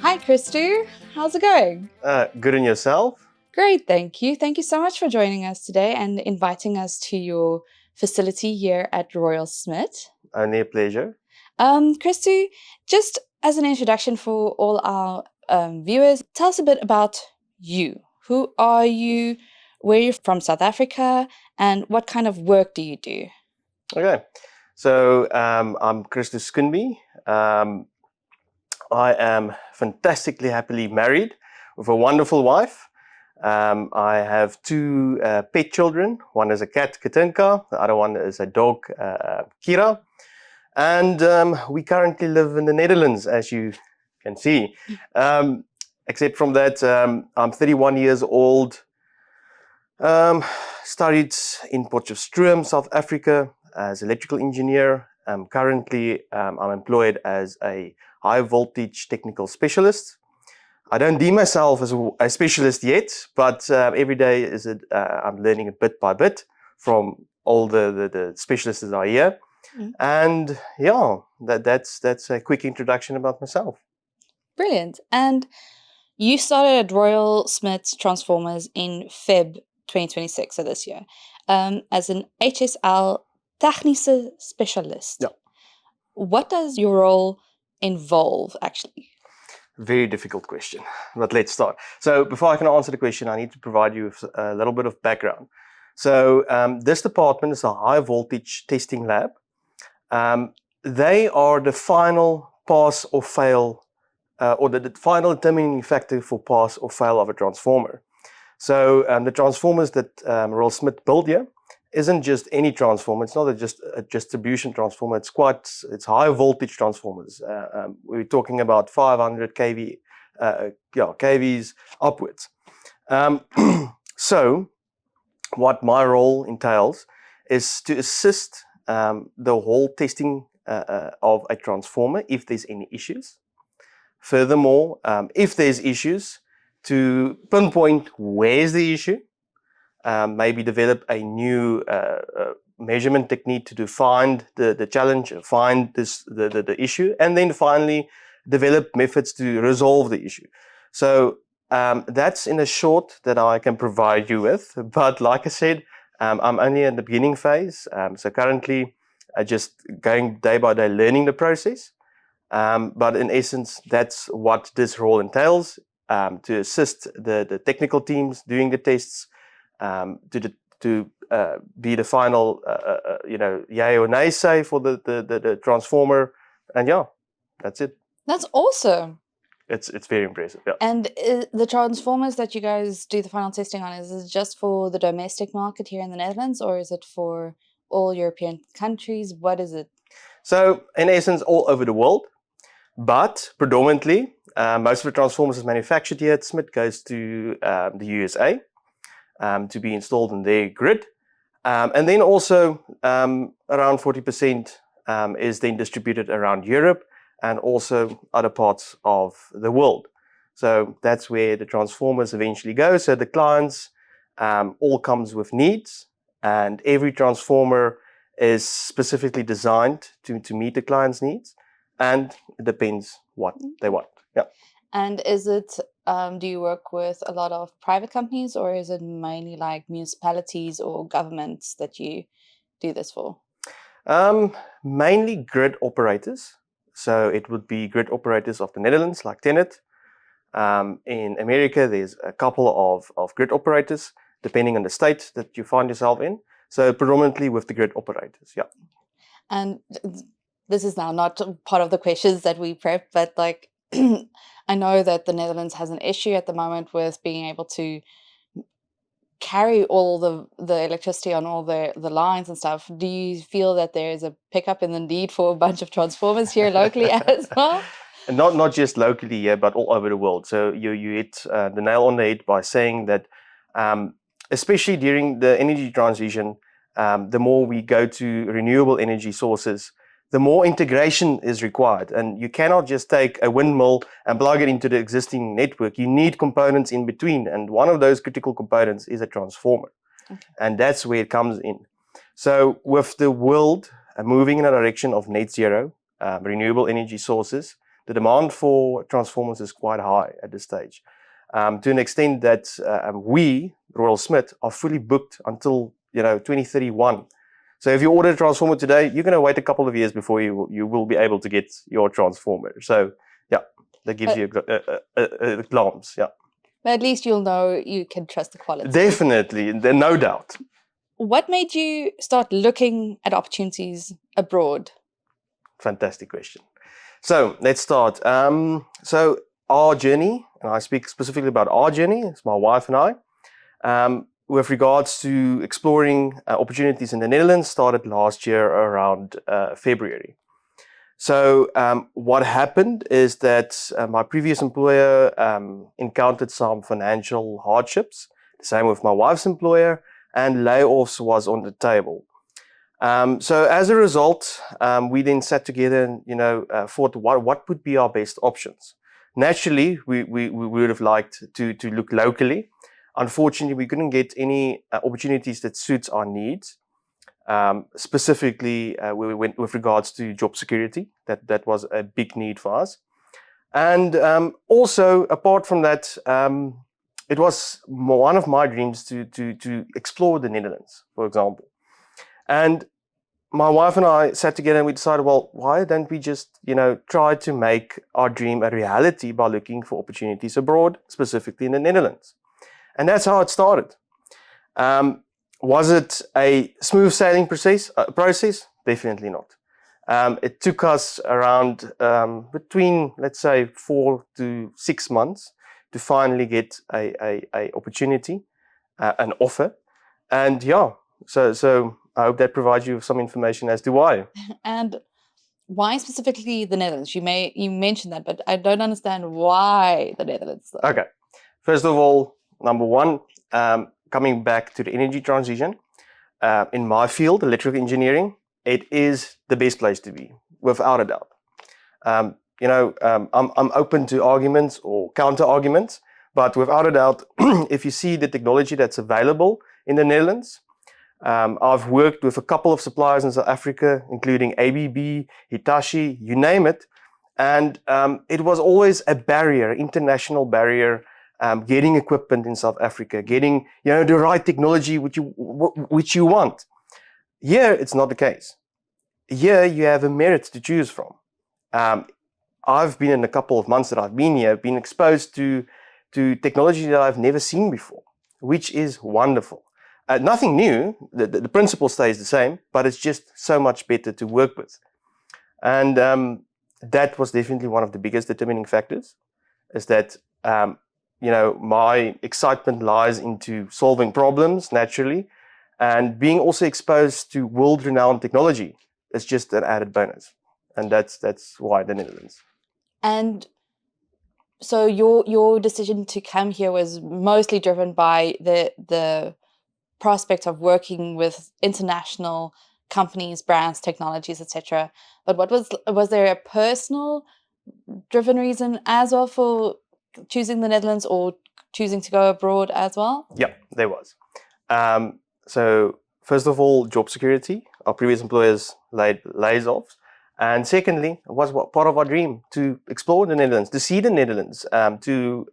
Hi, Christo. How's it going? Good in yourself? Great, thank you. Thank you so much for joining us today and inviting us to your facility here at Royal SMIT. Only a pleasure. Christo, just as an introduction for all our viewers, tell us a bit about you. Who are you? Where are you from, South Africa? And what kind of work do you do? Okay, so I'm Christo Schoonbee. I am fantastically happily married with a wonderful wife. I have two pet children. One is a cat, Katinka. The other one is a dog, Kira. And we currently live in the Netherlands, as you can see. Except from that, I'm 31 years old. Studied in Potchefstroom, South Africa, as electrical engineer. Currently, I'm employed as a high voltage technical specialist. I don't deem myself as a specialist yet, but every day I'm learning it bit by bit from all the specialists that are here. And yeah, that's a quick introduction about myself. Brilliant. And you started at Royal SMIT Transformers in Feb 2026, so this year, as an HSL technische specialist. Yeah. What does your role involve, actually? Very difficult question, but let's start. So before I can answer the question, I need to provide you with a little bit of background. So this department is a high voltage testing lab. They are the final pass or fail, or the final determining factor for pass or fail of a transformer. So the transformers that Royal SMIT built here isn't just any transformer. It's not just a distribution transformer. It's high voltage transformers. We're talking about 500 kV, kVs upwards. So what my role entails is to assist the whole testing of a transformer if there's any issues. Furthermore, if there's issues, to pinpoint where's the issue, maybe develop a new measurement technique to define the challenge, find the issue, and then finally develop methods to resolve the issue. So that's in a short that I can provide you with. But like I said, I'm only in the beginning phase. So currently, just going day by day, learning the process. But in essence, that's what this role entails, to assist the technical teams doing the tests, to be the final, yay or nay say for the transformer. And yeah, that's it. That's awesome. It's very impressive. Yeah. And the transformers that you guys do the final testing on, is it just for the domestic market here in the Netherlands, or is it for all European countries? What is it? So in essence, all over the world, but predominantly, most of the transformers is manufactured here at SMIT goes to the USA to be installed in their grid. And then also around 40% is then distributed around Europe and also other parts of the world. So that's where the transformers eventually go. So the clients all comes with needs, and every transformer is specifically designed to meet the client's needs, and it depends what they want. Yeah. And is it, do you work with a lot of private companies, or is it mainly like municipalities or governments that you do this for? Mainly grid operators. So it would be grid operators of the Netherlands, like Tenet. In America, there's a couple of grid operators, depending on the state that you find yourself in. So predominantly with the grid operators, yeah. And this is now not part of the questions that we prep, but like, I know that the Netherlands has an issue at the moment with being able to carry all the electricity on all the lines and stuff. Do you feel that there is a pickup in the need for a bunch of transformers here locally as well? And not just locally here, but all over the world. So you hit the nail on the head by saying that, especially during the energy transition, the more we go to renewable energy sources, the more integration is required. And you cannot just take a windmill and plug it into the existing network. You need components in between. And one of those critical components is a transformer. Okay. And that's where it comes in. So with the world moving in a direction of net zero, renewable energy sources, the demand for transformers is quite high at this stage, to an extent that we, Royal SMIT, are fully booked until 2031. So if you order a transformer today, you're going to wait a couple of years before you will be able to get your transformer. So yeah, that gives you a glance. Yeah, but at least you'll know you can trust the quality. Definitely, no doubt. What made you start looking at opportunities abroad? Fantastic question. So let's start. So our journey, and I speak specifically about our journey, it's my wife and I, with regards to exploring opportunities in the Netherlands, started last year around February. So what happened is that my previous employer encountered some financial hardships, the same with my wife's employer, and layoffs was on the table. So as a result, we then sat together and thought what would be our best options. Naturally, we would have liked to look locally. Unfortunately, we couldn't get any opportunities that suits our needs. Specifically, we went with regards to job security. That was a big need for us. And also, apart from that, it was one of my dreams to explore the Netherlands, for example. And my wife and I sat together and we decided, well, why don't we just, try to make our dream a reality by looking for opportunities abroad, specifically in the Netherlands. And that's how it started. Was it a smooth sailing process? Definitely not. It took us around between, let's say, 4 to 6 months to finally get a opportunity, an offer. And yeah, so I hope that provides you with some information as to why. And why specifically the Netherlands? You mentioned that, but I don't understand why the Netherlands. Though. Okay. First of all, number one, coming back to the energy transition, in my field, electrical engineering, it is the best place to be, without a doubt. I'm open to arguments or counter arguments, but without a doubt, if you see the technology that's available in the Netherlands, I've worked with a couple of suppliers in South Africa, including ABB, Hitachi, you name it. And it was always a barrier, international barrier, getting equipment in South Africa, getting the right technology which you want. Here, it's not the case. Here, you have a merit to choose from. I've been in a couple of months that I've been here, been exposed to technology that I've never seen before, which is wonderful. Nothing new, the principle stays the same, but it's just so much better to work with. And that was definitely one of the biggest determining factors, is that, my excitement lies into solving problems naturally, and being also exposed to world-renowned technology is just an added bonus. And that's why the Netherlands. And so your decision to come here was mostly driven by the prospect of working with international companies, brands, technologies, etc. But was there a personal driven reason as well for choosing the Netherlands or choosing to go abroad as well? Yeah, there was. So first of all, job security. Our previous employers lays off. And secondly, it was part of our dream to explore the Netherlands, to see the Netherlands, to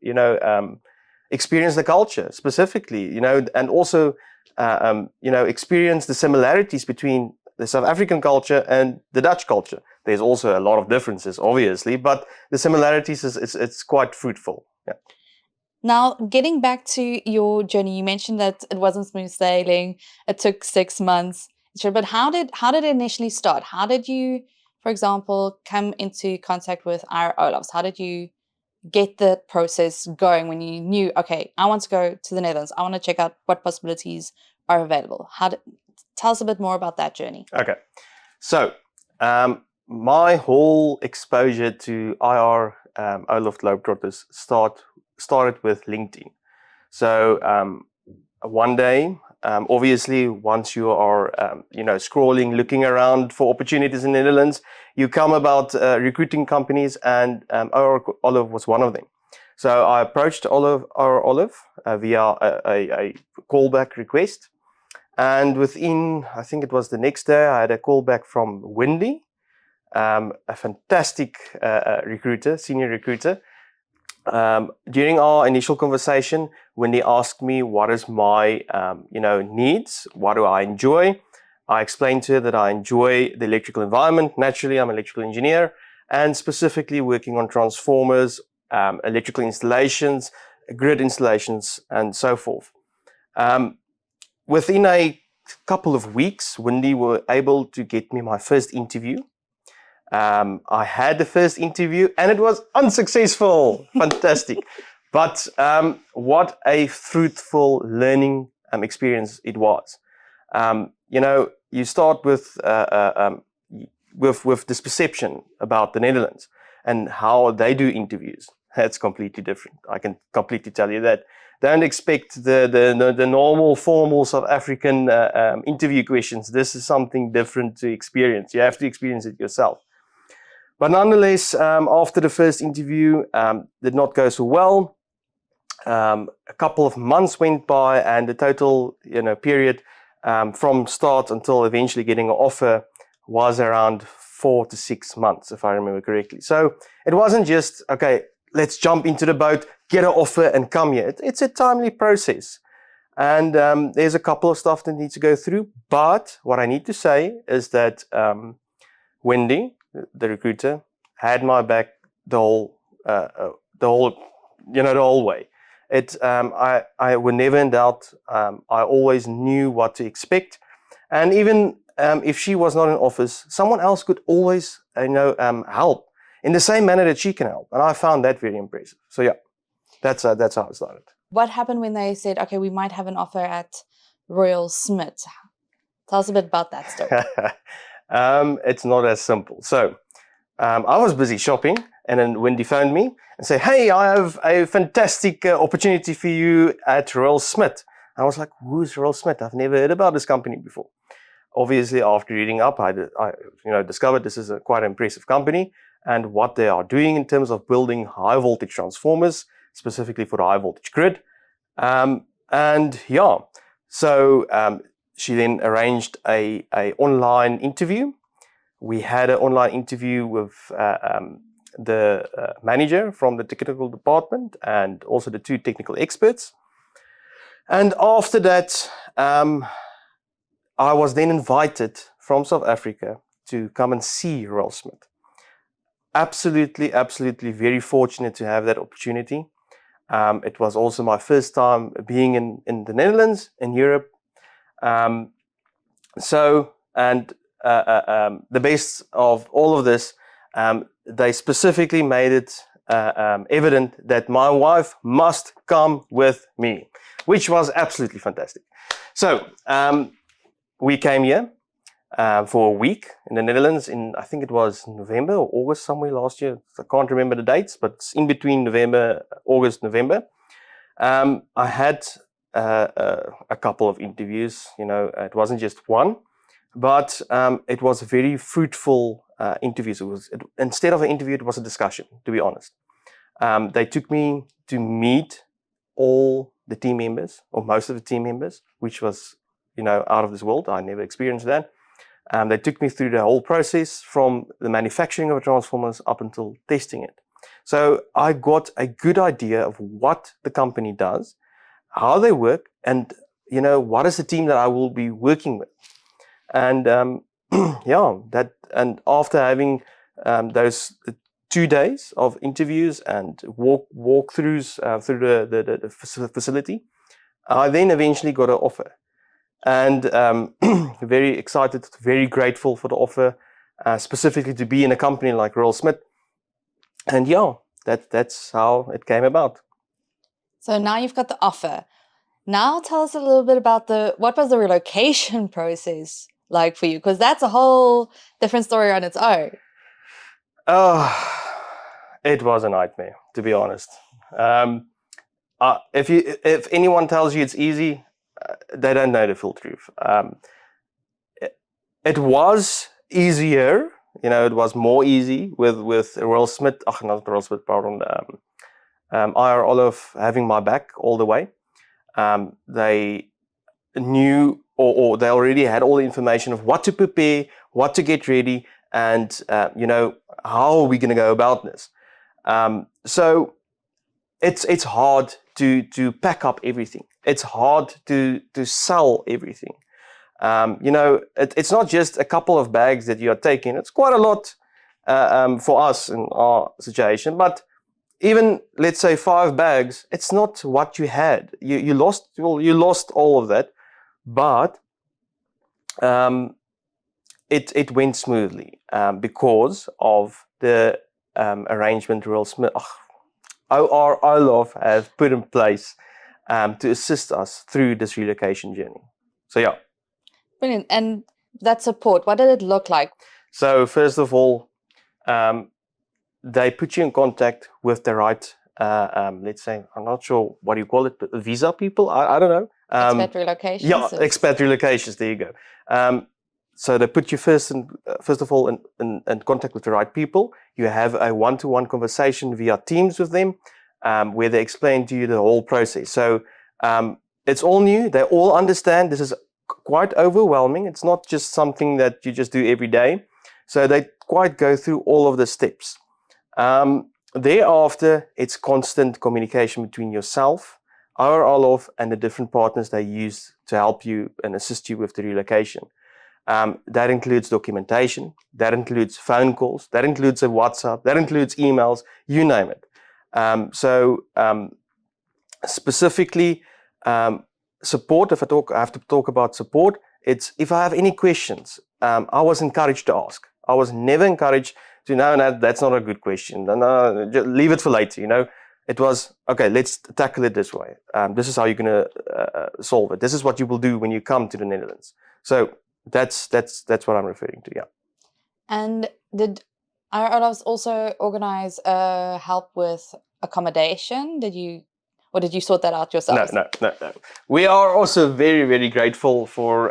experience the culture specifically, and also experience the similarities between the South African culture and the Dutch culture. There's also a lot of differences, obviously, but the similarities it's quite fruitful. Yeah. Now, getting back to your journey, you mentioned that it wasn't smooth sailing. It took 6 months. But how did it initially start? How did you, for example, come into contact with Ir Olavs? How did you get the process going when you knew, okay, I want to go to the Netherlands. I want to check out what possibilities are available. Tell us a bit more about that journey. Okay. So my whole exposure to Ir Olav Globetrotters started with LinkedIn. So one day, obviously, once you are scrolling, looking around for opportunities in the Netherlands, you come about recruiting companies, and Ir Olav was one of them. So I approached Ir Olav via a callback request, and within, I think it was the next day, I had a call back from Wendy, a fantastic recruiter, senior recruiter. During our initial conversation, Wendy asked me what is my needs, what do I enjoy. I explained to her that I enjoy the electrical environment. Naturally, I'm an electrical engineer, and specifically working on transformers, electrical installations, grid installations, and so forth. Within a couple of weeks, Wendy were able to get me my first interview. I had the first interview and it was unsuccessful. Fantastic. But what a fruitful learning experience it was. You start with this perception about the Netherlands and how they do interviews. That's completely different. I can completely tell you that. Don't expect the normal formal South African interview questions. This is something different to experience. You have to experience it yourself. But nonetheless, after the first interview, did not go so well. A couple of months went by, and the total period from start until eventually getting an offer was around 4 to 6 months, if I remember correctly. So it wasn't just, okay, let's jump into the boat, get an offer and come here. It's a timely process. And there's a couple of stuff that needs to go through. But what I need to say is that Wendy, the recruiter, had my back the whole way. I was never in doubt. I always knew what to expect, and even if she was not in office, someone else could always help in the same manner that she can help, and I found that very impressive. So yeah, that's how it started. What happened when they said, okay, we might have an offer at Royal SMIT? Tell us a bit about that story. It's not as simple. So I was busy shopping, and then Wendy phoned me and said, hey, I have a fantastic opportunity for you at Royal SMIT. I was like, who's Royal SMIT? I've never heard about this company before. Obviously, after reading up, I discovered this is a quite impressive company and what they are doing in terms of building high voltage transformers, specifically for the high voltage grid. So she then arranged a online interview. We had an online interview with the manager from the technical department and also the 2 technical experts. And after that, I was then invited from South Africa to come and see Royal SMIT. Absolutely very fortunate to have that opportunity. It was also my first time being in the Netherlands, in Europe. The best of all of this, they specifically made it evident that my wife must come with me, which was absolutely fantastic. So we came here for a week in the Netherlands I think it was November or August somewhere last year. I can't remember the dates, but it's in between August, November. I had a couple of interviews, it wasn't just one, but it was a very fruitful interview. Instead of an interview, it was a discussion, to be honest. They took me to meet all the team members, or most of the team members, which was, out of this world. I never experienced that. They took me through the whole process from the manufacturing of transformers up until testing it. So I got a good idea of what the company does, how they work, and what is the team that I will be working with. And and after having those 2 days of interviews and walkthroughs through the facility, I then eventually got an offer. And very excited, very grateful for the offer, specifically to be in a company like Royal SMIT. And that's how it came about. So now you've got the offer. Now tell us a little bit about what was the relocation process like for you? Because that's a whole different story on its own. It was a nightmare, to be honest. If anyone tells you it's easy, they don't know the full truth. It was easier, it was more easy with Royal SMIT, not Royal SMIT, pardon, Ir Olav having my back all the way. They knew or they already had all the information of what to prepare, what to get ready, and how are we going to go about this? So it's hard to pack up everything. It's hard to sell everything. It's not just a couple of bags that you are taking. It's quite a lot for us in our situation. But even, let's say, 5 bags, it's not what you had. You lost all of that, but it went smoothly because of the arrangement Royal SMIT, Ir Olav have put in place to assist us through this relocation journey. So yeah. Brilliant. And that support, what did it look like? So first of all, they put you in contact with the right, let's say, I'm not sure what you call it, but visa people, I don't know. Expat relocations? Yeah, expat relocations, there you go. So they put you first of all in contact with the right people. You have a one-to-one conversation via Teams with them, where they explain to you the whole process. So it's all new. They all understand this is quite overwhelming. It's not just something that you just do every day. So they quite go through all of the steps. Thereafter, it's constant communication between yourself, Ir Olav, and the different partners they use to help you and assist you with the relocation. That includes documentation, that includes phone calls, that includes a WhatsApp, that includes emails, you name it. Specifically, support, if I have to talk about support, it's if I have any questions, I was encouraged to ask. I was never encouraged to, no, that's not a good question. No, just leave it for later, It was, okay, let's tackle it this way. This is how you're going to solve it. This is what you will do when you come to the Netherlands. So that's what I'm referring to, yeah. And did Ir Olavs also organize help with accommodation? Did you sort that out yourselves? No. We are also very, very grateful for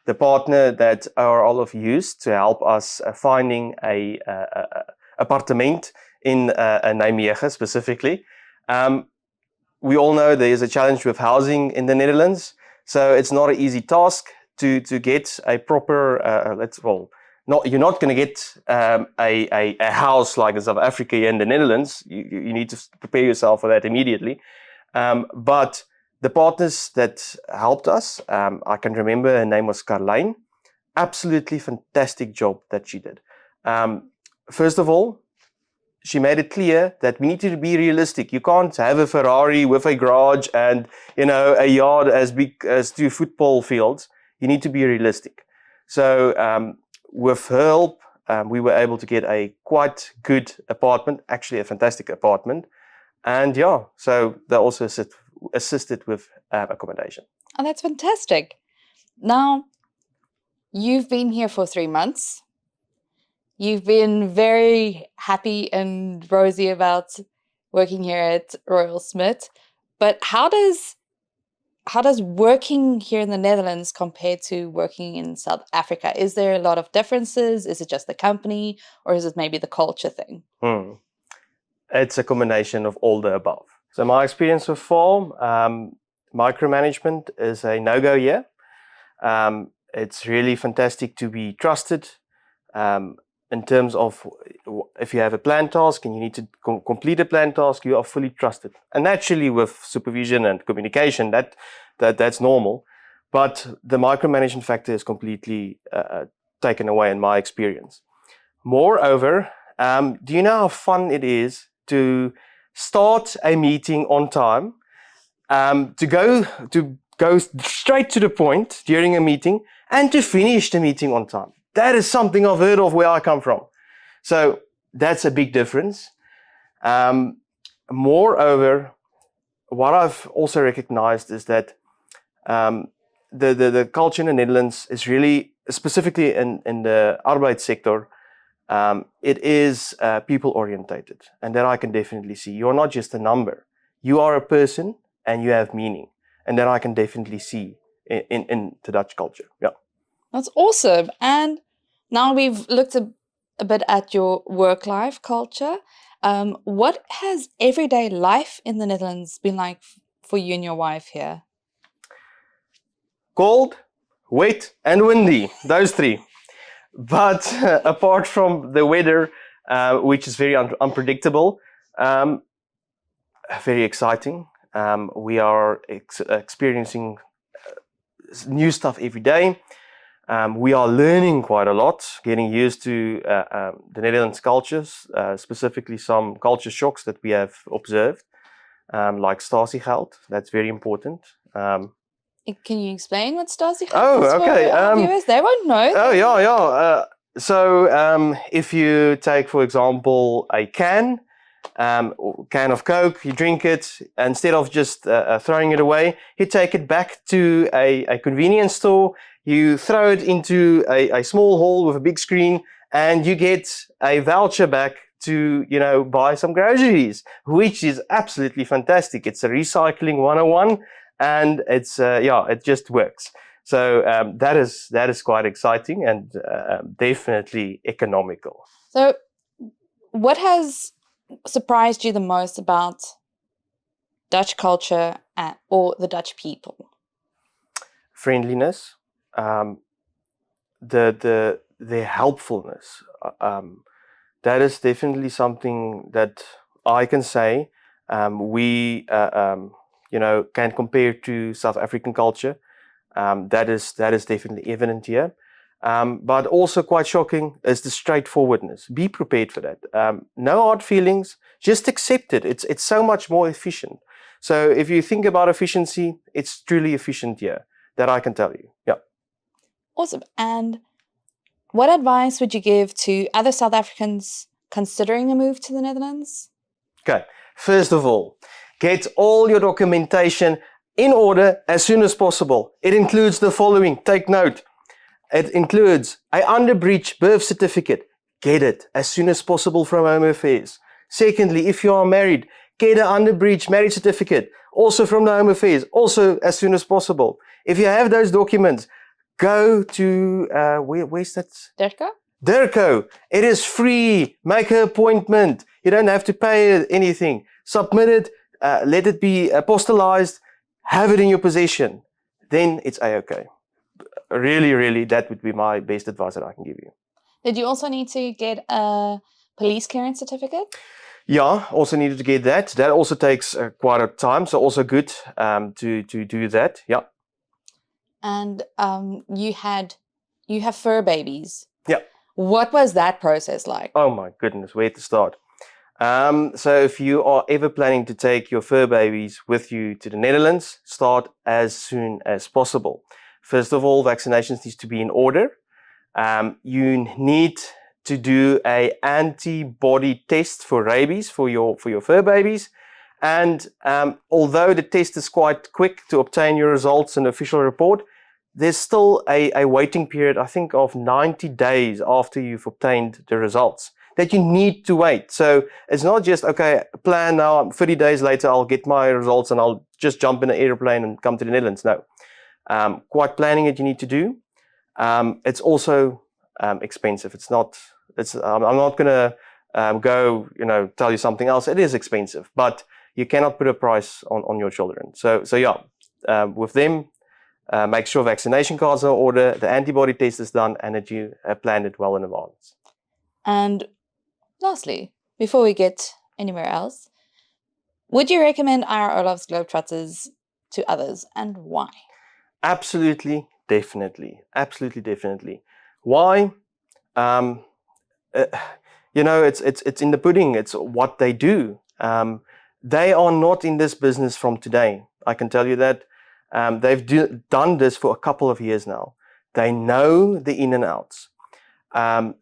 the partner that Ir Olav used to help us finding a appartement in Nijmegen specifically. We all know there is a challenge with housing in the Netherlands, so it's not an easy task to get a proper, you're not going to get a house like in South Africa in the Netherlands. You need to prepare yourself for that immediately. But the partners that helped us, I can remember her name was Carlijn. Absolutely fantastic job that she did. First of all, she made it clear that we need to be realistic. You can't have a Ferrari with a garage and a yard as big as 2 football fields. You need to be realistic. So with her help, we were able to get a quite good apartment, actually a fantastic apartment. And yeah, so they also assisted with accommodation. Oh, that's fantastic. Now, you've been here for 3 months. You've been very happy and rosy about working here at Royal SMIT. But how does working here in the Netherlands compare to working in South Africa? Is there a lot of differences? Is it just the company, or is it maybe the culture thing? It's a combination of all the above. So my experience so far, micromanagement is a no-go here. It's really fantastic to be trusted in terms of if you have a planned task and you need to complete a planned task, you are fully trusted. And naturally with supervision and communication, that's normal. But the micromanagement factor is completely taken away in my experience. Moreover, do you know how fun it is to start a meeting on time, to go straight to the point during a meeting, and to finish the meeting on time? That is something I've heard of where I come from. So that's a big difference. Moreover, what I've also recognized is that the culture in the Netherlands is really, specifically in the arbeidssector, it is people orientated, and that I can definitely see. You're not just a number. You are a person and you have meaning, and that I can definitely see in the Dutch culture. Yeah. That's awesome. And now we've looked a bit at your work-life culture. What has everyday life in the Netherlands been like for you and your wife here? Cold, wet, and windy. Those 3. But apart from the weather, which is very unpredictable, very exciting. We are experiencing new stuff every day. We are learning quite a lot, getting used to the Netherlands cultures, specifically some culture shocks that we have observed, like statiegeld. That's very important. Can you explain what Stasi Oh, is okay. for our viewers? They won't know. Oh, yeah. So if you take, for example, a can of Coke, you drink it, instead of just throwing it away, you take it back to a convenience store, you throw it into a small hall with a big screen, and you get a voucher back to, buy some groceries, which is absolutely fantastic. It's a recycling 101, and it just works. So that is quite exciting and definitely economical. So what has surprised you the most about Dutch culture or the Dutch people? Friendliness, their helpfulness. That is definitely something that I can say we can compare to South African culture. That is definitely evident here. But also quite shocking is the straightforwardness. Be prepared for that. No hard feelings, just accept it. It's so much more efficient. So if you think about efficiency, it's truly efficient here. That I can tell you. Yeah. Awesome. And what advice would you give to other South Africans considering a move to the Netherlands? Okay. First of all, get all your documentation in order as soon as possible. It includes the following. Take note. It includes a underbreach birth certificate. Get it as soon as possible from Home Affairs. Secondly, if you are married, get an underbreach marriage certificate, also from the Home Affairs, also as soon as possible. If you have those documents, go to, where's that? Dirka? Dirko. It is free. Make an appointment. You don't have to pay anything. Submit it, let it be apostolized, have it in your possession. Then it's A-okay. Really, that would be my best advice that I can give you. Did you also need to get a police clearance certificate? Yeah, also needed to get that. That also takes quite a time, so also good to do that. Yeah. And you have fur babies. Yeah. What was that process like? Oh my goodness, where to start? So if you are ever planning to take your fur babies with you to the Netherlands, start as soon as possible. First of all, vaccinations needs to be in order. You need to do a antibody test for rabies for your fur babies. And although the test is quite quick to obtain your results and official report, there's still a waiting period, I think, of 90 days after you've obtained the results that you need to wait. So it's not just, okay, plan now, 30 days later, I'll get my results and I'll just jump in an airplane and come to the Netherlands. No. Quite planning it you need to do. It's also expensive. I'm not going to go, tell you something else. It is expensive, but you cannot put a price on your children. So yeah, with them, make sure vaccination cards are in order, the antibody test is done, and that you have planned it well in advance. And lastly, before we get anywhere else, would you recommend Ir Olav's Globetrotters to others, and why? Absolutely, definitely. Why? It's in the pudding. It's what they do. They are not in this business from today. I can tell you that. They've done this for a couple of years now. They know the in and outs.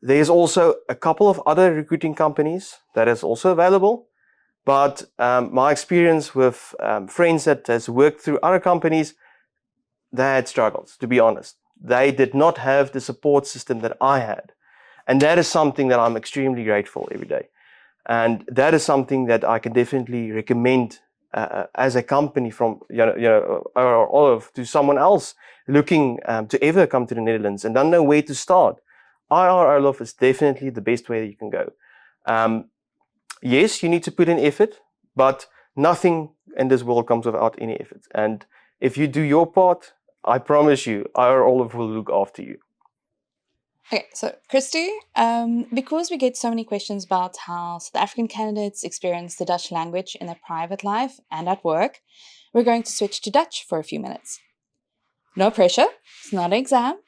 There's also a couple of other recruiting companies that is also available. But my experience with friends that has worked through other companies, they had struggles, to be honest. They did not have the support system that I had. And that is something that I'm extremely grateful every day. And that is something that I can definitely recommend as a company from, or to someone else looking to ever come to the Netherlands and don't know where to start. Ir Olav is definitely the best way you can go. Yes, you need to put in effort, but nothing in this world comes without any effort. And if you do your part, I promise you, Ir Olav will look after you. Okay, so Christo, because we get so many questions about how South African candidates experience the Dutch language in their private life and at work, we're going to switch to Dutch for a few minutes. No pressure, it's not an exam.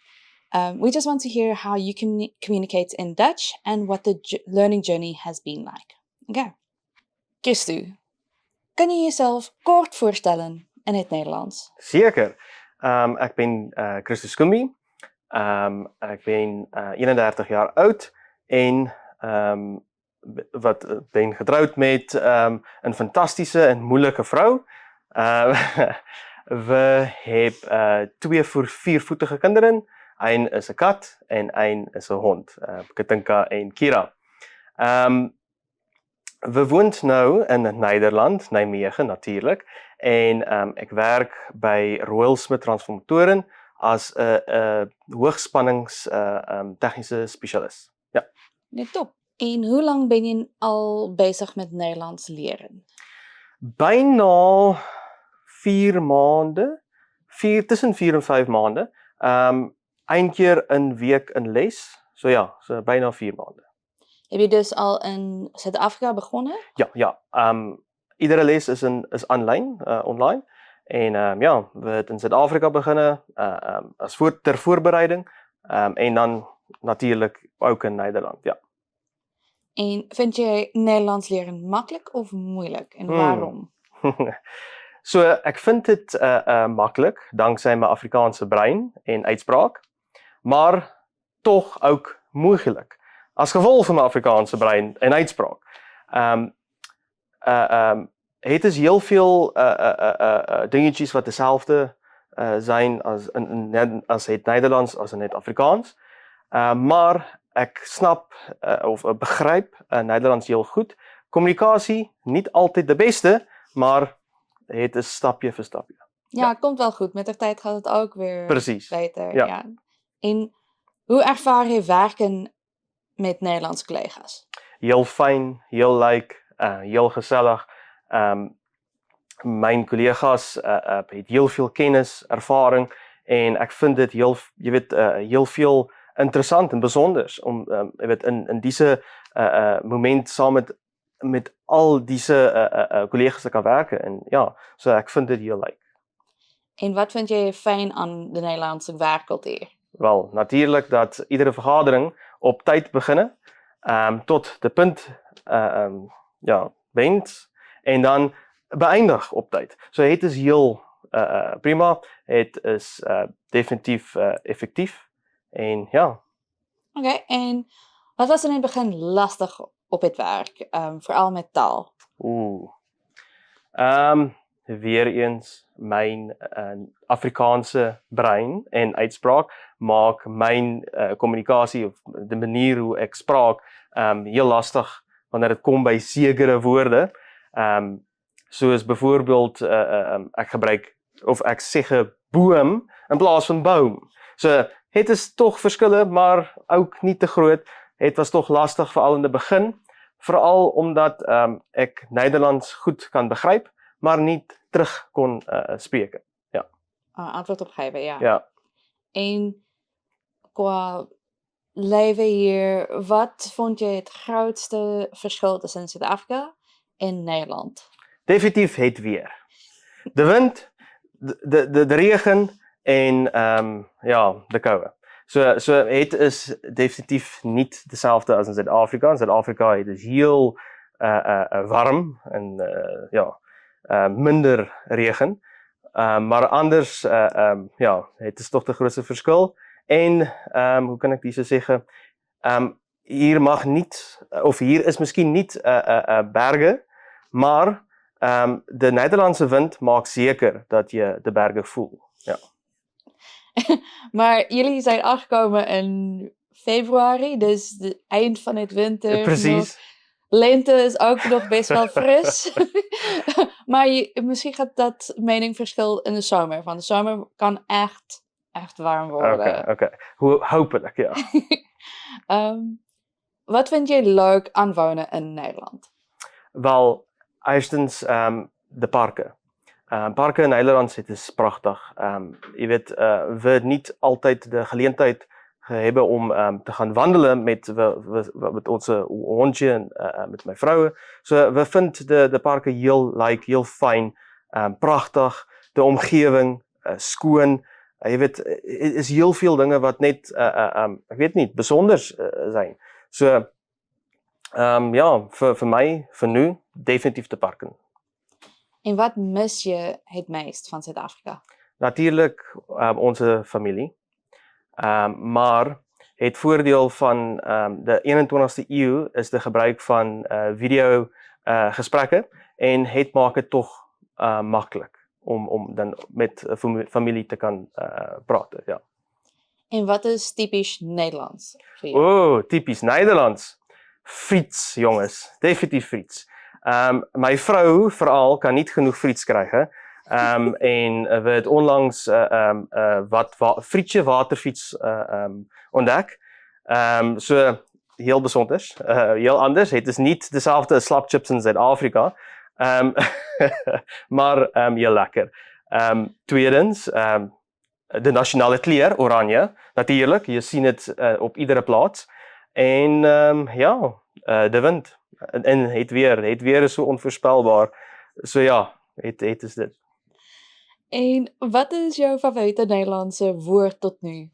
We just want to hear how you can communicate in Dutch and what the learning journey has been like. Okay. Christo, kan je jezelf kort voorstellen in het Nederlands? Zeker. Ek ben Christo Schoonbee. Ek ben 31 jaar oud en ben getrouwd met een fantastische en moeilijke vrouw. We hebben 2 viervoetige kinderen. Een is een kat en een is een hond. Katinka en Kira. We woont nou in Nederland, Nijmegen natuurlijk. En ek werk by Royal SMIT Transformers as 'n hoogspannings tegniese spesialis. Ja. Net top. En hoe lang ben je al bezig met Nederlands leren? Byna 4 maande, tussen 4 en 5 maande. Een keer 'n week in les. So ja, so byna 4 maande. Heb je dus al in Zuid-Afrika begonnen? Ja. Iedere les is online. En ja, we het in Suid-Afrika beginnen ter voorbereiding. En dan natuurlijk ook in Nederland, ja. En vind je Nederlands leren makkelijk of moeilijk? En waarom? So, ek vind dit maklik, dankzij mijn Afrikaanse brein en uitspraak. Maar toch ook moeilijk. As gevolg van mijn Afrikaanse brein en uitspraak. Het is heel veel dingetjies wat dezelfde zijn als het Nederlands, als in het Afrikaans. Maar ek snap of begrijp Nederlands heel goed. Communicatie, niet altijd de beste, maar het is stapje voor stapje. Ja, het komt wel goed. Met de tijd gaat het ook weer beter. Ja. En hoe ervaar je werken met Nederlandse collega's? Heel fijn, heel leuk, heel gezellig. Mijn collega's het heel veel kennis, ervaring en ek vind dit heel veel interessant en bijzonders om in deze moment samen met al deze collega's te kan werken. En ja, so ek vind dit heel leuk. En wat vind je fijn aan de Nederlandse werkcultuur? Wel, natuurlijk dat iedere vergadering op tijd beginnen, tot de punt bent en dan beëindig op tijd. So het is heel prima, het is definitief effectief en ja. Oké, en wat was er in het begin lastig op het werk, vooral met taal? Weer eens, mijn Afrikaanse brein en uitspraak maak mijn communicatie of de manier hoe ek spraak heel lastig wanneer het kom by sekere woorde. Soos byvoorbeeld ek gebruik of ek sê boom in plaas van boom. So het is toch verskille, maar ook niet te groot. Het was toch lastig veral in die begin, veral omdat ek Nederlands goed kan begryp, maar niet terug kon spreken. Ja. Antwoord op geven, ja. Ja. En qua leven hier, wat vond je het grootste verschil tussen Zuid-Afrika en Nederland? Definitief het weer. De wind, de regen en de koue. So het is definitief niet dezelfde als in Zuid-Afrika. In Zuid-Afrika het is heel warm en minder regen. Maar anders, het is toch de grootste verschil. En, hoe kan ik die zo zeggen? Hier mag niet, of hier is misschien niet bergen, maar de Nederlandse wind maakt zeker dat je de bergen voelt. Ja. Maar jullie zijn aangekomen in februari, dus het eind van het winter. Precies. Lente is ook nog best wel fris. Maar misschien gaat dat meningverschil in de zomer. Want de zomer kan echt warm worden. Oké. Hopelijk, ja. Wat vind je leuk aan wonen in Nederland? Wel, eerstens de parken. Parken in Nederland, het is prachtig. Je weet, we niet altijd de geleentheid gehebbe om te gaan wandelen met ons hondjie en met my vroue. So we vind die parke heel fyn, pragtig, die omgewing skoon. Jy weet, is heel veel dinge wat net ek weet nie, besonders zijn. So ja, vir my, vir nu, definitief die parke. En wat mis je het meest van Suid-Afrika? Natuurlijk onze familie. Maar het voordeel van de 21ste eeuw is de gebruik van video gesprekke en het maak het toch makkelijk om dan met familie te kan praten. Ja. En wat is typisch Nederlands vir jou? Oh, typisch Nederlands. Friets, jongens. Definitief friets. My vrou veral kan niet genoeg friets krijgen. En we het onlangs frietje waterfiets ontdek. So heel bijzonders, heel anders. Het is niet dezelfde slapchips in Zuid-Afrika. Maar heel lekker. Tweedens, de nationale kleur, oranje. Natuurlijk, je ziet het op iedere plaats. En ja, de wind. En het weer is zo onvoorspelbaar. So ja, het is dit. En wat is jouw favoriete Nederlandse woord tot nu?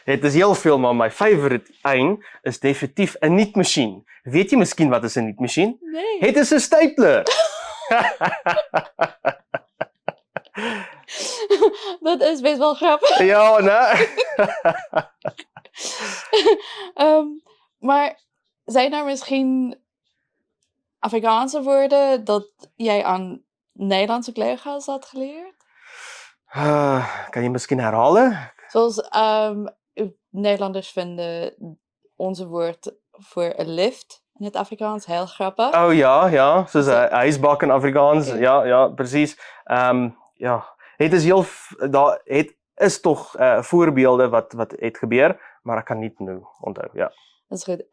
Het is heel veel, maar mijn favorite een is definitief een niet-machine. Weet je misschien wat is een niet-machine? Nee. Het is een stapler. Dat is best wel grappig. Ja, nee. Maar zijn er misschien Afrikaanse woorden dat jij aan Nederlandse collega's had geleerd? Kan je misschien herhalen? Zoals Nederlanders vinden onze woord voor een lift in het Afrikaans heel grappig. Oh ja. Zoals ijsbak in Afrikaans. Ja, precies. Ja. Het is toch voorbeelden wat het gebeurt, maar ik kan niet nu onthouden. Ja. Dat is goed.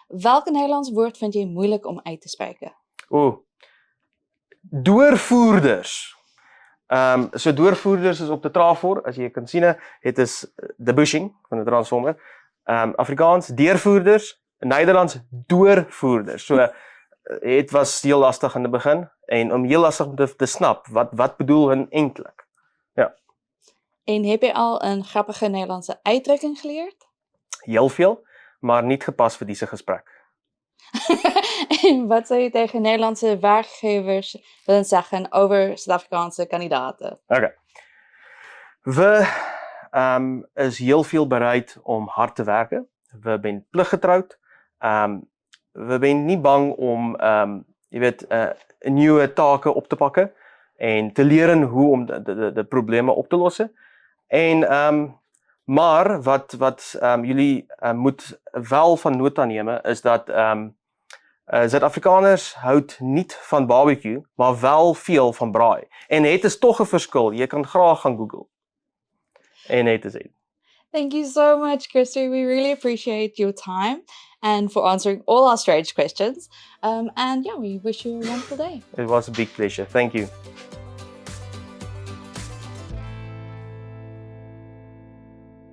Welk Nederlands woord vind je moeilijk om uit te spreken? Doorvoerders. So doorvoerders is op de traafoor, as jy kan sien, het is de bushing van de transformer. Afrikaans deurvoerders, Nederlands doorvoerders. So het was heel lastig in het begin en om heel lastig te snap wat bedoel hun eintlik. Ja. En heb je al een grappige Nederlandse uitdrukking geleerd? Heel veel, maar niet gepast voor deze gesprek. En wat zou je tegen Nederlandse werkgevers willen zeggen over Zuid-Afrikaanse kandidaten? Okay. We is heel veel bereid om hard te werken. We zijn plichtgetrouwd. We zijn niet bang om nieuwe taken op te pakken en te leren hoe om de problemen op te lossen. Maar wat jullie moet wel van nota nemen is dat Zuid-Afrikaners houdt niet van barbecue, maar wel veel van braai. En het is toch een verschil. Je kan graag gaan googlen. En het is het. Thank you so much, Christo. We really appreciate your time and for answering all our strange questions. And yeah, we wish you a wonderful day. It was a big pleasure. Thank you.